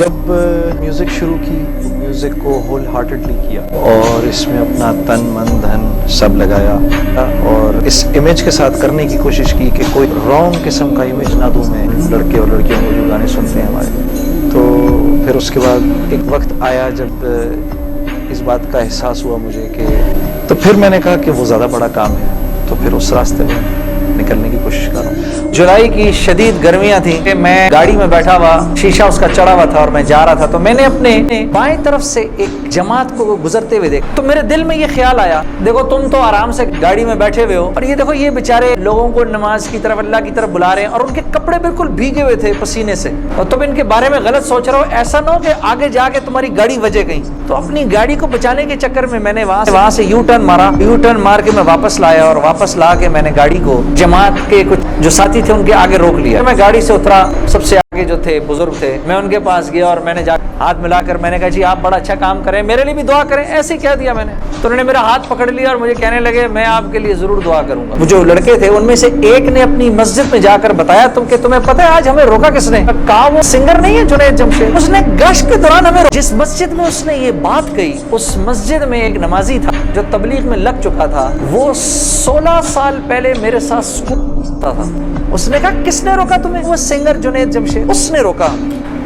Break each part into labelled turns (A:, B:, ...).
A: جب میوزک شروع کی تو میوزک کو ہول ہارٹڈلی کیا اور اس میں اپنا تن من دھن سب لگایا اور اس امیج کے ساتھ کرنے کی کوشش کی کہ کوئی رانگ قسم کا امیج نہ دوں میں لڑکے اور لڑکیوں کو جو گانے سنتے ہیں ہمارے. تو پھر اس کے بعد ایک وقت آیا جب اس بات کا احساس ہوا مجھے کہ تو پھر میں نے کہا کہ وہ زیادہ بڑا کام ہے, تو پھر اس راستے میں نکلنے کی کوشش کر رہا ہوں.
B: جولائی کی شدید گرمیاں تھیں کہ میں گاڑی میں بیٹھا ہوا, شیشہ اس کا چڑھا ہوا تھا اور میں جا رہا تھا, تو میں نے اپنے بائیں طرف سے ایک جماعت کو گزرتے ہوئے دیکھا. تو میرے دل میں یہ خیال آیا, دیکھو تم تو آرام سے گاڑی میں بیٹھے ہوئے ہو اور یہ دیکھو یہ بیچارے لوگوں کو نماز کی طرف, اللہ کی طرف بلا رہے ہیں اور ان کے کپڑے بالکل بھیگے ہوئے تھے پسینے سے, اور تم ان کے بارے میں غلط سوچ رہے ہو. ایسا نہ ہو کہ آگے جا کے تمہاری گاڑی وجے گئی. تو اپنی گاڑی کو بچانے کے چکر میں میں نے وہاں سے یو ٹرن مارا. یو ٹرن مار کے میں واپس لایا اور واپس لا کے میں نے گاڑی کو جماعت کے کچھ جو ساتھی تھے ان کے آگے روک لیا. میں گاڑی سے اترا, سب سے آگے جو تھے بزرگ تھے, میں ان کے پاس گیا اور میں نے جا ہاتھ ملا کر میں نے کہا جی آپ بڑا اچھا کام کریں, میرے لیے بھی دعا کریں. ایسے ہی کہہ دیا میں نے. تو انہوں نے میرا ہاتھ پکڑ لیا اور مجھے کہنے لگے میں آپ کے لیے ضرور دعا کروں گا. جو لڑکے تھے ان میں سے ایک نے اپنی مسجد میں جا کر بتایا کہ تمہیں پتہ ہے آج ہمیں روکا کس نے؟ کہا وہ سنگر نہیں ہے جنید جمشید, اس نے گشت کے دوران ہمیں جس مسجد میں اس نے یہ بات کہی, اس مسجد میں ایک نمازی تھا جو تبلیغ میں لگ چکا تھا, وہ 16 سال پہلے میرے ساتھ اسکول تھا. اس نے کہا کس نے روکا تمہیں؟ وہ سنگر جنید جمشید, اس نے روکا.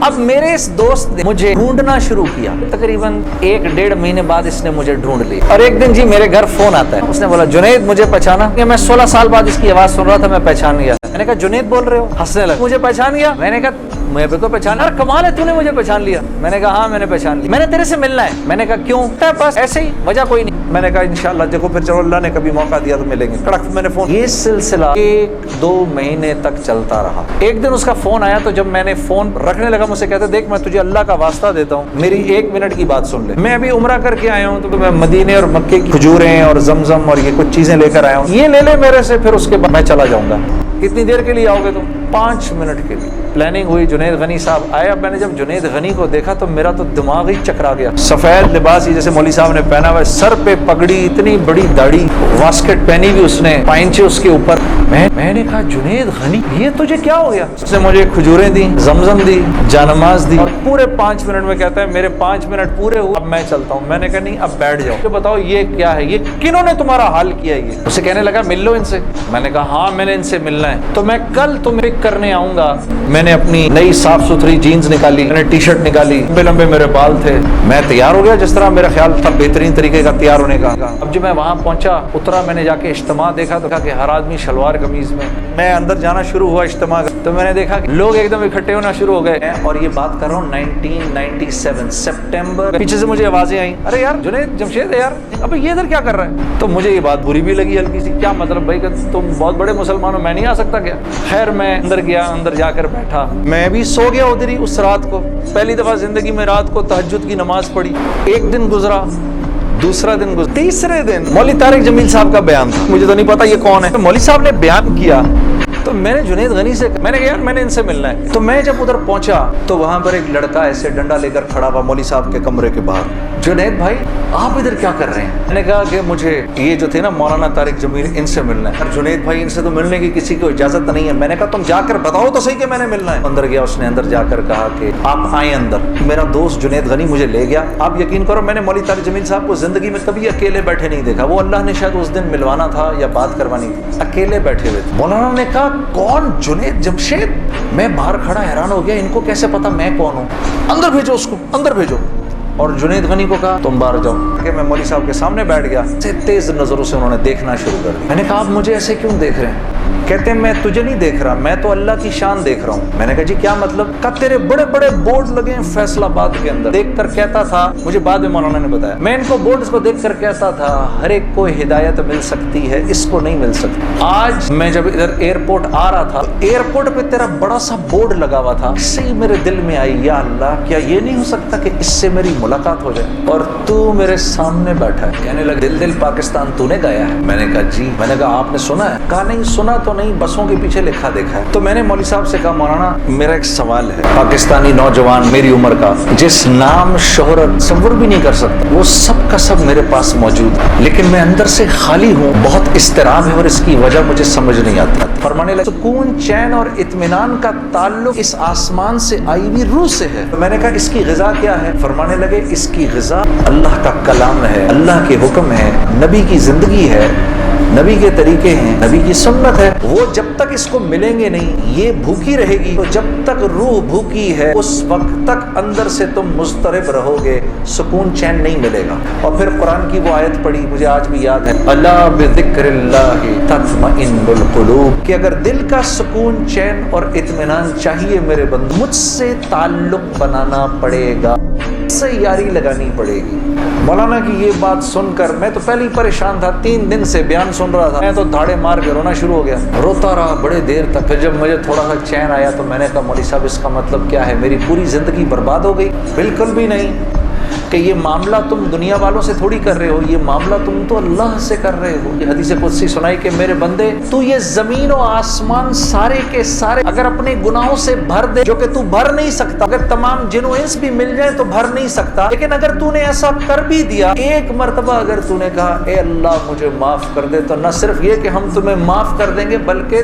B: اب میرے اس دوست نے مجھے ڈھونڈنا شروع کیا. تقریباً 1-1.5 مہینے بعد اس نے مجھے ڈھونڈ لیا اور ایک دن جی میرے گھر فون آتا ہے. اس نے بولا جنید مجھے پہچانا؟ میں 16 سال بعد اس کی آواز سن رہا تھا, میں پہچان گیا. میں نے کہا جنید بول رہے ہو؟ ہنسنے لگا. مجھے پہچان گیا؟ میں نے کہا میں بھی تو پہچانا. اور کمال ہے تو نے مجھے پہچان لیا. میں نے کہا ہاں میں نے پہچان لیا, میں نے تیرے سے ملنا ہے. میں نے کہا کیوں؟ بس ایسے ہی, وجہ کوئی نہیں. میں نے کہا انشاءاللہ دیکھو پھر چلو اللہ نے کبھی موقع دیا تو ملیں گے. کڑک میں نے فون. یہ سلسلہ 1-2 مہینے تک چلتا رہا. ایک دن اس کا فون آیا, تو جب میں نے فون رکھنے لگا مجھ سے کہتے دیکھ میں تجھے اللہ کا واسطہ دیتا ہوں, میری 1 منٹ کی بات سن لے. میں ابھی عمرہ کر کے آیا ہوں, تو میں مدینے اور مکے کی کھجوریں اور زمزم اور یہ کچھ چیزیں لے کر آیا ہوں, یہ لے لے میرے سے, پھر اس کے بعد میں چلا جاؤں گا. کتنی دیر کے لیے آؤ گے تم؟ 5 منٹ کے لیے. پلاننگ ہوئی, جنید غنی صاحب آئے. اب میں نے جب جنید غنی کو دیکھا تو میرا تو دماغ ہی چکرا گیا. سفید لباس ہی جیسے مولوی صاحب نے پہنا ہوا ہے, سر پہ پگڑی, اتنی بڑی داڑھی, واسکٹ پہنی ہوئی اس نے, پائنچے اس کے اوپر. میں نے کہا جنید غنی یہ تجھے کیا ہو گیا؟ اس نے مجھے کھجوریں دی, زمزم دی, جانماز دی, اور پورے 5 منٹ میں کہتا ہے میرے 5 منٹ پورے ہوئے, اب میں چلتا ہوں. میں نے کہا نہیں اب بیٹھ جاؤ, تو بتاؤ یہ کیا ہے, یہ کنہوں نے تمہارا حال کیا؟ یہ اسے کہنے لگا مل لو ان سے. میں نے کہا ہاں میں نے ان سے ملنا ہے, تو میں کل تمہیں پک کرنے آؤں گا. میں نے اپنی نئی صاف ستھری جینز نکالی, میں نے ٹی شرٹ نکالی, لمبے لمبے میرے بال تھے, میں تیار ہو گیا جس طرح میرا خیال تھا بہترین طریقے کا تیار ہونے کا. اب جب میں وہاں پہنچا, اترا, میں نے جا کے اجتماع دیکھا تو کہ ہر آدمی شلوار قمیض میں اندر جانا شروع ہوا اجتماع کا, تو میں نے دیکھا کہ لوگ ایک دم اکٹھے ہونا شروع ہو گئے. اور یہ بات کر رہا ہوں 1997 سپٹمبر. پیچھے سے مجھے آوازیں آئیں, ارے یار جنید جمشید ہے یار, اب یہ ادھر کیا کر رہا ہے؟ تو مجھے یہ بات بری بھی لگی ہلکی سی, کیا مطلب بھائی کہ تم بہت بڑے مسلمان ہو, میں نہیں آ سکتا کیا؟ خیر میں اندر گیا, اندر جا کر بیٹھا, میں بھی سو گیا ادھر ہی اس رات کو. پہلی دفعہ زندگی میں رات کو تہجد کی نماز پڑھی. ایک دن گزرا, دوسرا دن گزرا, تیسرے دن مولوی طارق جمیل صاحب کا بیان تھا. مجھے تو نہیں پتا یہ کون ہے. مولوی صاحب نے بیان کیا تو میں نے جنید غنی سے میں نے کہا یار میں نے ان سے ملنا ہے. تو میں جب ادھر پہنچا تو وہاں پر ایک لڑکا ایسے ڈنڈا لے کر کھڑا ہوا مولوی صاحب کے کمرے کے باہر. جنید بھائی آپ ادھر کیا کر رہے ہیں؟ میں نے کہا کہ مجھے یہ جو تھے نا مولانا طارق جمیل, ان سے ملنا ہے. جنید بھائی ان سے تو ملنے کی کسی کو اجازت نہیں ہے. میں نے کہا تم جا کر بتاؤ تو صحیح کہ میں نے ملنا ہے. اندر گیا, اس نے اندر جا کر کہا کہ آپ آئیں اندر. میرا دوست جنید غنی مجھے لے گیا. آپ یقین کرو میں نے مولوی طارق جمیل صاحب کو زندگی میں کبھی اکیلے بیٹھے نہیں دیکھا. وہ اللہ نے شاید اس دن ملوانا تھا یا بات کروانی تھی, اکیلے بیٹھے ہوئے. مولانا نے کہا کون جنید جمشید؟ میں باہر کھڑا حیران ہو گیا, ان کو کیسے پتا میں کون ہوں؟ اندر بھیجو اس کو, اندر بھیجو. اور جنید غنی کو کہا تم باہر جاؤ. کہ میں مولوی صاحب کے سامنے بیٹھ گیا. تیز نظروں سے انہوں نے دیکھنا شروع کر دیا. میں نے کہا آپ مجھے ایسے کیوں دیکھ رہے ہیں؟ کہتے ہیں میں تجھے نہیں دیکھ رہا, میں تو اللہ کی شان دیکھ رہا ہوں. میں نے کہا جی کیا مطلب؟ کہا تیرے بڑے بڑے بورڈ لگے ہیں فیصل آباد کے اندر. دیکھ کر کہتا تھا, مجھے بعد میں مولانا نے بتایا, میں ان کو بورڈز کو دیکھ کر کہتا تھا ہر ایک کو ہدایت مل سکتی ہے, اس کو نہیں مل سکتی. آج میں جب ادھر ایئرپورٹ آ رہا تھا, ایئرپورٹ پہ تیرا بڑا سا بورڈ لگا ہوا تھا. اس سے ہی میرے دل میں آئی یا اللہ کیا یہ نہیں ہو سکتا کہ اس سے میری ملاقات ہو جائے اور تو میرے سامنے بیٹھا ہے. کہنے لگا دل دل پاکستان تو نے گایا ہے. میں نے کہا جی. میں نے کہا آپ نے سنا ہے؟ کہا نہیں سنا सुना तो नहीं, बसों के पीछे लिखा देखा है। तो मैंने मौलवी साहब से कहा, मौलाना मेरा एक सवाल है, पाकिस्तानी नौजवान मेरी उम्र का जिस नाम शोहरत तसव्वुर भी नहीं कर सकता, वो सब का सब मेरे पास मौजूद है, लेकिन मैं अंदर से खाली हूँ, बहुत इस्तिराब है और इसकी वजह मुझे समझ नहीं आता। फरमाने लगे सुकून, चैन और इत्मीनान का ताल्लुक इस आसमान से आई हुई रूह से है। तो मैंने कहा इसकी ग़िज़ा क्या है? फरमाने लगे इसकी ग़िज़ा अल्लाह का कलाम है, अल्लाह के हुक्म है, नबी की जिंदगी है, नबी के तरीके हैं, नबी की सुन्नत है। वो जब तक इसको मिलेंगे नहीं, ये भूखी रहेगी, तो जब तक रूह भूखी है उस वक्त तक अंदर से तुम मुस्तरिब रहोगे, सुकून चैन नहीं मिलेगा। और फिर कुरान की वो आयत पढ़ी, मुझे आज भी याद है, अला बिज़िक्रिल्लाहि तत्मइन्नुल क़ुलूब, कि अगर दिल का सुकून, चैन और इत्मीनान चाहिए मेरे बंदो, मुझसे ताल्लुक बनाना पड़ेगा, से यारी लगानी पड़ेगी। मौलाना की ये बात सुनकर मैं तो पहले ही परेशान था, 3 दिन से बयान सुन रहा था, मैं तो धाड़े मार के रोना शुरू हो गया, रोता रहा बड़े देर तक। फिर जब मुझे थोड़ा सा चैन आया तो मैंने कहा, मौलवी साहब इसका मतलब क्या है, मेरी पूरी जिंदगी बर्बाद हो गई? बिल्कुल भी नहीं, कि ये मामला तुम दुनिया वालों से थोड़ी कर रहे हो, ये मामला तुम तो अल्लाह से कर रहे हो। ये हदीस कुदसी सुनाई कि मेरे बंदे, तू ये जमीन और आसमान सारे के सारे अगर अपने गुनाहों से भर दे, जो कि तू भर नहीं सकता, अगर तमाम जिन्नो इंस भी मिल जाए तो भर नहीं सकता, लेकिन अगर तूने ऐसा कर भी दिया, एक मर्तबा अगर तूने कहा ए अल्लाह मुझे माफ कर दे, तो न सिर्फ ये कि हम तुम्हें माफ कर देंगे, बल्कि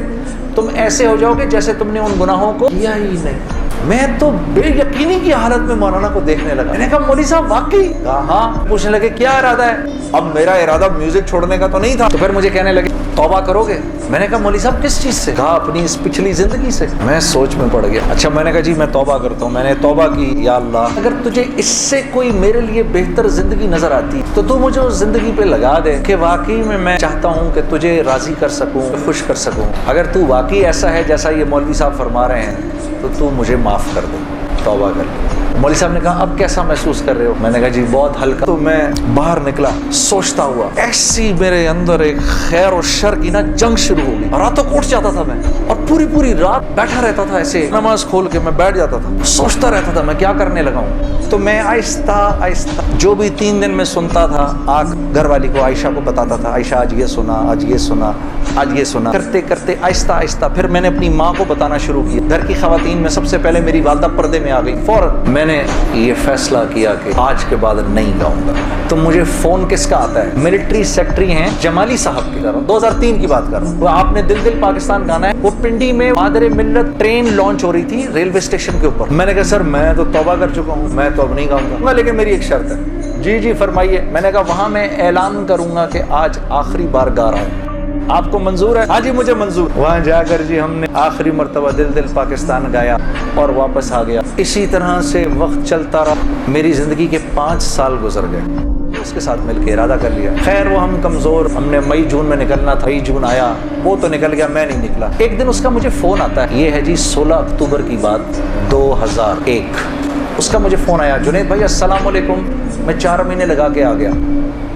B: तुम ऐसे हो जाओगे जैसे तुमने उन गुनाहों को किया ही नहीं। मैं तो बेयकीनी की हालत में मौलाना को देखने लगा। मैंने कहा मौलवी साहब वाकई? कहा हाँ। पूछने लगे क्या इरादा है? अब मेरा इरादा म्यूजिक छोड़ने का तो नहीं था। तो फिर मुझे कहने लगे तौबा करोगे? मैंने कहा मौलवी साहब किस चीज से? कहा अपनी इस पिछली जिंदगी से। मैं सोच में पड़ गया। अच्छा, मैंने कहा जी मैं तौबा करता हूँ। मैंने तौबा की, या अल्लाह अगर तुझे इससे कोई मेरे लिए बेहतर जिंदगी नजर आती तो तू मुझे उस जिंदगी पे लगा दे कि वाकई में मैं चाहता हूँ कि तुझे राजी कर सकूँ, खुश कर सकूँ। अगर तू वाकई ऐसा है जैसा ये मौलवी साहब फरमा रहे हैं तो तू मुझे माफ कर दे, तौबा कर ले। मौलवी साहब ने कहा अब कैसा महसूस कर रहे हो? मैंने कहा जी बहुत हल्का। तो मैं बाहर निकला सोचता हुआ, ऐसी मेरे अंदर एक खैर और शर की ना जंग शुरू हो गई। रातों को उठ जाता था मैं और पूरी रात बैठा रहता था, ऐसे नमाज खोल के मैं बैठ जाता था, सोचता रहता था मैं क्या करने लगा हूँ। तो मैं आहिस्ता आहिस्ता जो भी 3 दिन में सुनता था, घर वाली को आयशा को बताता था, आयशा आज ये सुना, आज ये सुना, आज ये सुना, करते करते आहिस्ता आहिस्ता फिर मैंने अपनी माँ को बताना शुरू किया। घर की खवातीन में सबसे पहले मेरी वालदा पर्दे में आ गई। फौरन मैंने ये फैसला किया कि आज के बाद नहीं गाऊंगा। तो मुझे फोन किसका आता है? मिलिट्री सेक्रेटरी हैं जमाली साहब की, कर रहा हूँ 2003 की बात कर रहा हूँ। वो आपने दिल दिल पाकिस्तान गाना है, वो पिंडी में मादरे मिल्लत ट्रेन लॉन्च हो रही थी रेलवे स्टेशन के ऊपर। मैंने कहा सर मैं तो तौबा कर चुका हूँ, मैं तो अब नहीं गाऊंगा, लेकिन मेरी एक शर्त है। जी जी फरमाइए। मैंने कहा वहां मैं ऐलान करूंगा कि आज आखिरी बार गा रहा हूँ, आपको मंजूर है? हाँ जी मुझे मंजूर। वहां जाकर जी हमने आखिरी मर्तबा दिल दिल पाकिस्तान गाया और वापस आ गया। इसी तरह से वक्त चलता रहा, मेरी जिंदगी के 5 साल गुजर गए। उसके साथ मिलकर इरादा कर लिया, खैर वो हम कमजोर, हमने मई जून में निकलना था, मई जून आया, वो तो निकल गया, मैं नहीं निकला। एक दिन उसका मुझे फोन आता है, ये है जी 16 अक्टूबर की बात 2001। उसका मुझे फोन आया, जुनैद भाई अस्सलाम वालेकुम, मैं 4 महीने लगा के आ गया।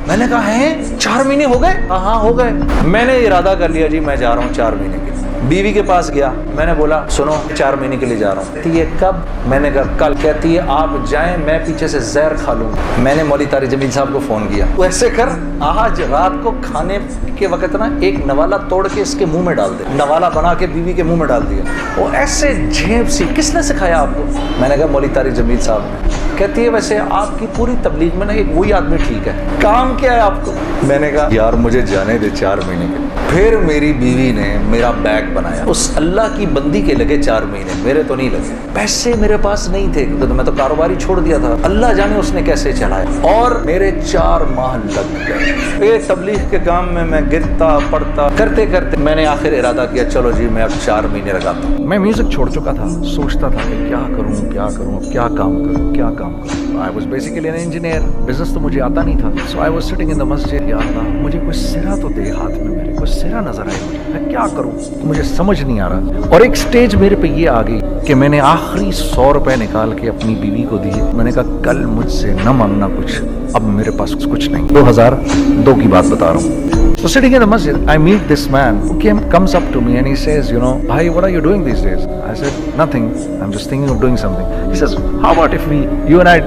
B: मैंने कहा है 4 महीने हो गए? हाँ हो गए। मैंने इरादा कर लिया जी मैं जा रहा हूँ 4 महीने के लिए। बीवी के पास गया, मैंने बोला सुनो 4 महीने के लिए जा रहा हूँ। कहती है कब? मैंने कहा कल। कहती है आप जाएं, मैं पीछे से जहर खा लूँगा। मैंने मौलवी तारिक जमील साहब को फोन किया, वैसे कर आज रात को खाने के वक्त ना एक नवाला तोड़ के इसके मुंह में डाल दे। नवाला बना के बीवी के मुंह में डाल दिया। वो ऐसे झेप सी, किसने सिखाया आपको? मैंने कहा मौलवी तारिक जमील साहब ने। कहती है वैसे आपकी पूरी तबलीग में ना एक वही आदमी ठीक है, काम क्या है आपको? मैंने कहा यार मुझे जाने दे 4 महीने के। फिर मेरी बीवी ने मेरा बैग बनाया, उस अल्लाह की बंदी के लगे 4 महीने, मेरे तो नहीं लगे। पैसे मेरे पास नहीं थे क्योंकि तो मैं तो कारोबारी छोड़ दिया था, अल्लाह जाने उसने कैसे चलाया, और मेरे 4 माह लग गए। ये तबलीग के काम में मैं गिरता पड़ता करते करते मैंने आखिर इरादा किया चलो जी मैं अब 4 महीने लगाता हूँ। मैं म्यूजिक छोड़ चुका था, सोचता था कि क्या करूँ, क्या काम करूँ। I was basically an engineer, business तो मुझे आता नहीं था। So I was sitting in the masjid, या अल्लाह मुझे कोई सिरा तो दे हाथ में, मेरे कोई सिरा नजर आए मुझे, मैं क्या करूं? तो मुझे समझ नहीं आ रहा। और एक स्टेज मेरे पे ये आ गई कि मैंने आखिरी 100 रुपए निकाल के अपनी बीवी को दिए। मैंने कहा कल मुझसे न मांगना कुछ, अब मेरे पास कुछ नहीं। 2002 की बात बता रहा हूँ। So sitting in the masjid, I meet this man who comes up to me and he says, you know, "Bhai, what are you doing these days?" I said, "Nothing. I'm just thinking of doing something." He says, "How about if you and I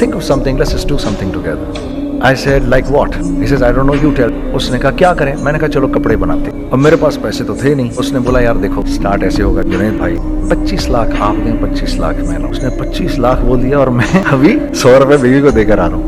B: think of something? Let's just do something together."
C: I said like what? He says I don't know, you tell. उसने कहा क्या करें? मैंने कहा चलो कपड़े बनाते। अब मेरे पास पैसे तो थे नहीं। उसने बोला यार देखो स्टार्ट ऐसे होगा जुनैद भाई 25 लाख आप दें 25 लाख मैं लाऊं। उसने 25 लाख बोल दिया और मैं अभी 100 रुपए बीवी को देकर आ रहा हूँ।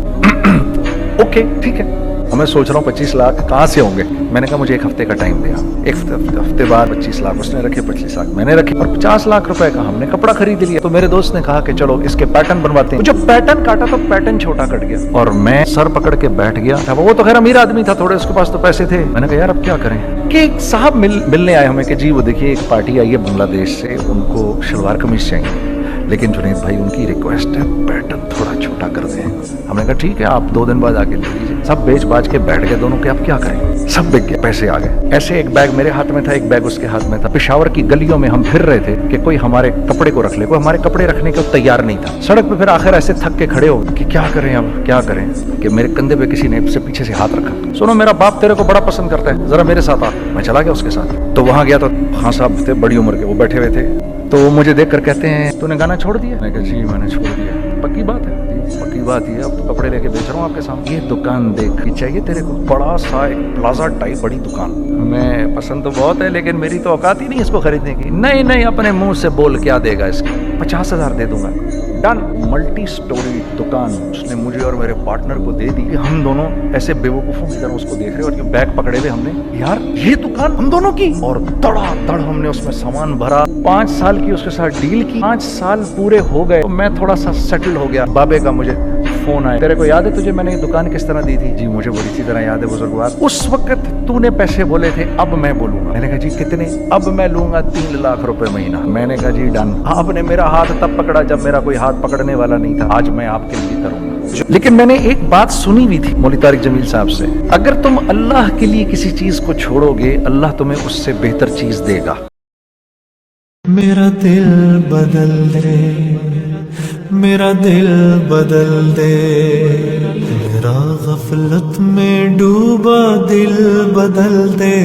C: ओके ठीक है। मैं सोच रहा हूँ 25 लाख कहाँ से होंगे। मैंने कहा मुझे एक हफ्ते का टाइम दिया। एक हफ्ते बाद 25 लाख उसने रखे, 25 लाख मैंने रखे और 50 लाख रुपए का हमने कपड़ा खरीद लिया। तो मेरे दोस्त ने कहा कि चलो इसके पैटर्न बनवाते हैं। जब पैटर्न काटा तो पैटर्न छोटा कट गया और मैं सर पकड़ के बैठ गया। वो तो खैर अमीर आदमी था, थोड़े उसके पास तो पैसे थे। मैंने कहा यार अब क्या करें कि एक साहब मिलने आए हमें कि जी वो देखिए एक पार्टी आई है बांग्लादेश से, उनको शलवार कमीज चाहिए, लेकिन जुनैद भाई उनकी रिक्वेस्ट है पैटर्न थोड़ा छोटा कर दें। हमने कहा ठीक है आप 2 दिन बाद आके ले लीजिए। सब बेच बाज के बैठ गए दोनों के अब क्या करें। सब बिक गया, पैसे आ गए। ऐसे एक बैग मेरे हाथ में था, एक बैग उसके हाथ में था। पेशावर की गलियों में हम फिर रहे थे कि कोई हमारे कपड़े को रख ले। कोई हमारे कपड़े रखने को तैयार नहीं था। सड़क पे फिर आखिर ऐसे थक के खड़े हो कि क्या करें अब क्या करें कि मेरे कंधे पे किसी ने से पीछे से हाथ रखा। सुनो मेरा बाप तेरे को बड़ा पसंद करता है, जरा मेरे साथ आ। मैं चला गया उसके साथ। तो वहां गया तो खान साहब थे बड़ी उम्र के, वो बैठे हुए थे। तो वो मुझे देख कर कहते हैं तूने गाना छोड़ दिया? मैंने कहा जी मैंने छोड़ दिया। पक्की बात है? पक्की बात ये अब तो कपड़े लेके बेच रहा हूँ आपके सामने। ये दुकान देख के चाहिए तेरे को? बड़ा सा एक प्लाजा टाइप बड़ी दुकान। मैं पसंद तो बहुत है लेकिन मेरी तो औकात ही नहीं इसको खरीदने की। नहीं अपने मुंह से बोल क्या देगा इसकी? 50,000 दे दूंगा। डन। मल्टी स्टोरी दुकान उसने मुझे और मेरे पार्टनर को दे दी। हम दोनों ऐसे बेवकूफों की तरह उसको देख रहे और बैग पकड़े हुए हमने, यार ये दुकान हम दोनों की। और धड़ाधड़ हमने उसमें सामान भरा। 5 साल की उसके साथ डील की। 5 साल पूरे हो गए तो मैं थोड़ा सा सेटल हो गया। बाबे का मुझे फोन आया, तेरे को याद है तुझे मैंने ये दुकान किस तरह दी थी? जी मुझे बड़ी अच्छी तरह याद है बुजुर्गवार। उस वक्त तूने पैसे बोले थे अब मैं बोलूंगा। मैंने कहा जी कितने? अब मैं लूंगा 3 लाख रुपए महीना। मैंने कहा जी डन। आपने मेरा हाथ तब पकड़ा जब मेरा कोई हाथ पकड़ने वाला नहीं था। आज मैं आपके लिए करूंगा। लेकिन मैंने एक बात सुनी हुई थी मौलवी तारिक जमील साहब से, अगर तुम अल्लाह के लिए किसी चीज को छोड़ोगे अल्लाह तुम्हें उससे बेहतर चीज देगा।
D: मेरा दिल बदल दे, मेरा दिल बदल दे, मेरा गफलत में डूबा दिल बदल दे।